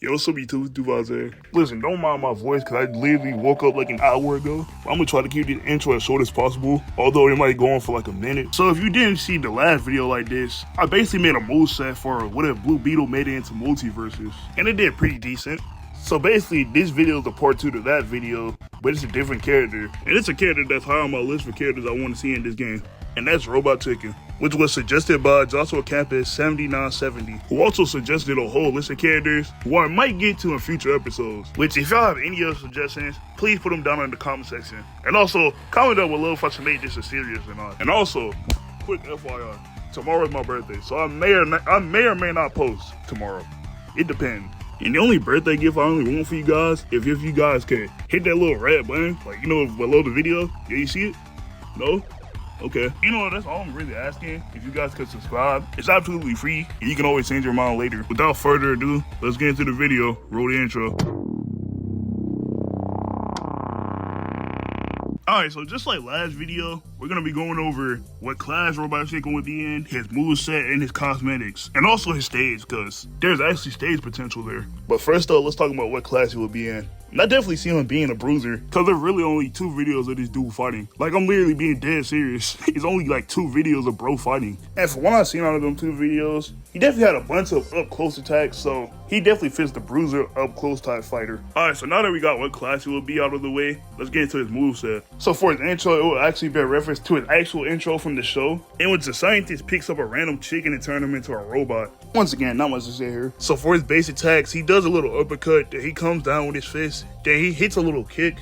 Yo, what's up, YouTube? Listen, don't mind my voice because I literally woke up like an hour ago. I'm gonna try to keep this intro as short as possible, although it might go on for like a minute. So if you didn't see the last video like this, I basically made a moveset for what if Blue Beetle made it into Multiversus, and it did pretty decent. So basically, this video is a part 2 to that video, but it's a different character. And it's a character that's high on my list for characters I want to see in this game. And that's Robot Chicken, which was suggested by Joshua Campus 7970, who also suggested a whole list of characters who I might get to in future episodes. Which, if y'all have any other suggestions, please put them down in the comment section. And also, comment down below if I should make this a series or not. And also, quick FYI, tomorrow's my birthday, so I may or may not post tomorrow. It depends. And the only birthday gift I only want for you guys, if you guys can hit that little red button, like, you know, below the video. Yeah, you see it? No? Okay. You know, that's all I'm really asking. If you guys could subscribe, it's absolutely free, and you can always change your mind later. Without further ado, let's get into the video. Roll the intro. Alright, so just like last video, we're going to be going over what class Robot Chicken would be in, his moveset, and his cosmetics, and also his stage, because there's actually stage potential there. But first though, let's talk about what class he would be in. And I definitely see him being a bruiser, because there's really only 2 videos of this dude fighting. Like, I'm literally being dead serious. It's only like 2 videos of bro fighting. And from what I've seen out of them 2 videos, he definitely had a bunch of up-close attacks, so he definitely fits the bruiser up-close type fighter. Alright, so now that we got what class he will be out of the way, let's get into his moveset. So for his intro, it will actually be a reference to his actual intro from the show, in which the scientist picks up a random chicken and turns him into a robot. Once again, not much to say here. So for his base attacks, he does a little uppercut, then he comes down with his fist, then he hits a little kick,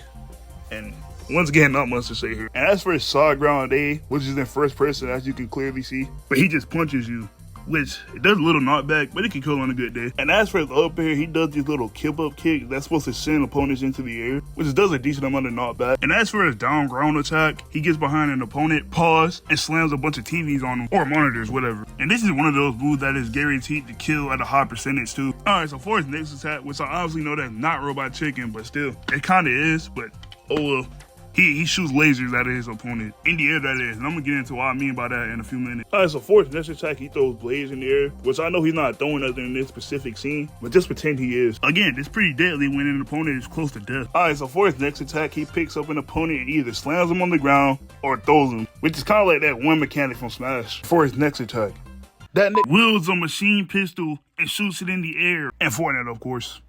and once again, not much to say here. And as for his side ground A, which is in first person, as you can clearly see, but he just punches you, which it does a little knockback, but it can kill on a good day. And as for his up air, he does these little kip up kicks that's supposed to send opponents into the air, which does a decent amount of knockback. And as for his down ground attack, he gets behind an opponent, pause, and slams a bunch of TVs on him, or monitors, whatever. And this is one of those moves that is guaranteed to kill at a high percentage too. Alright, so for his next attack, which I obviously know that's not Robot Chicken, but still, it kinda is, but oh well. He shoots lasers at his opponent. In the air, that is. And I'm going to get into what I mean by that in a few minutes. Alright, so for his next attack, he throws blades in the air, which I know he's not throwing other in this specific scene, but just pretend he is. Again, it's pretty deadly when an opponent is close to death. Alright, so for his next attack, he picks up an opponent and either slams him on the ground or throws him, which is kind of like that one mechanic from Smash. For his next attack, that wields a machine pistol and shoots it in the air. And Fortnite, of course.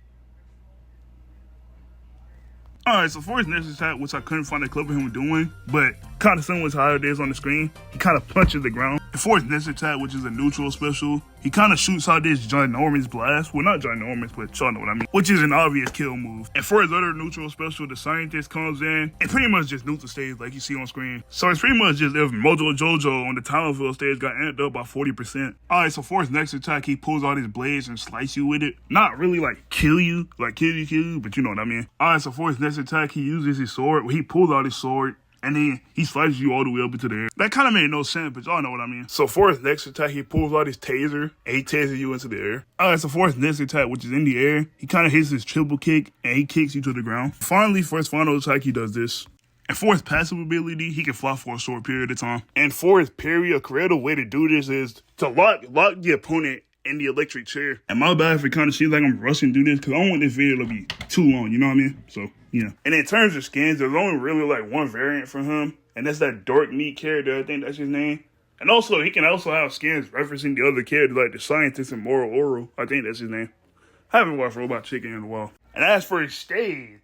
Alright, so for his next attack, which I couldn't find a clip of him doing, but kind of similar to how it is on the screen, he kind of punches the ground. And for his next attack, which is a neutral special, he kind of shoots out this ginormous blast. Well, not ginormous, but y'all know what I mean. Which is an obvious kill move. And for his other neutral special, the scientist comes in and pretty much just nukes the stage like you see on screen. So it's pretty much just if Mojo Jojo on the Talentville stage got amped up by 40%. Alright, so for his next attack, he pulls out his blades and slice you with it. Not really like kill you, but you know what I mean. Alright, so for his next attack, he uses his sword. He pulls out his sword, and then he slices you all the way up into the air. That kind of made no sense, but y'all know what I mean. So for his next attack, he pulls out his taser, and he tasers you into the air. Alright, so for his next attack, which is in the air, he kind of hits his triple kick, and he kicks you to the ground. Finally, for his final attack, he does this. And for his passive ability, he can fly for a short period of time. And for his parry, a creative way to do this is to lock the opponent in the electric chair. And my bad if it kind of seems like I'm rushing through this, because I don't want this video to be too long, you know what I mean? So, yeah. And in terms of skins, there's only really like one variant from him, and that's that Dark Meat character, I think that's his name. And also, he can also have skins referencing the other characters, like the scientist and Moral Oral, I think that's his name. I haven't watched Robot Chicken in a while. And as for his stage,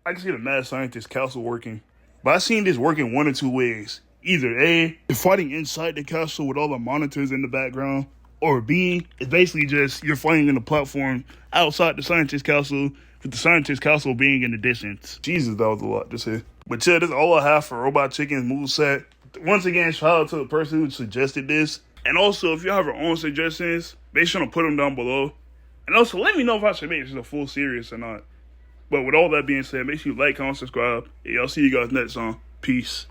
I can see the Mad Scientist castle working. But I've seen this working one of 2 ways. Either A, fighting inside the castle with all the monitors in the background, or B, it's basically just you're fighting in the platform outside the scientist castle, with the scientist castle being in the distance. Jesus, that was a lot to say. But yeah, that's all I have for Robot Chicken's moveset. Once again, shout out to the person who suggested this. And also, if you have your own suggestions, make sure to put them down below. And also, let me know if I should make this a full series or not. But with all that being said, make sure you like, comment, subscribe. And I'll see you guys next time. Peace.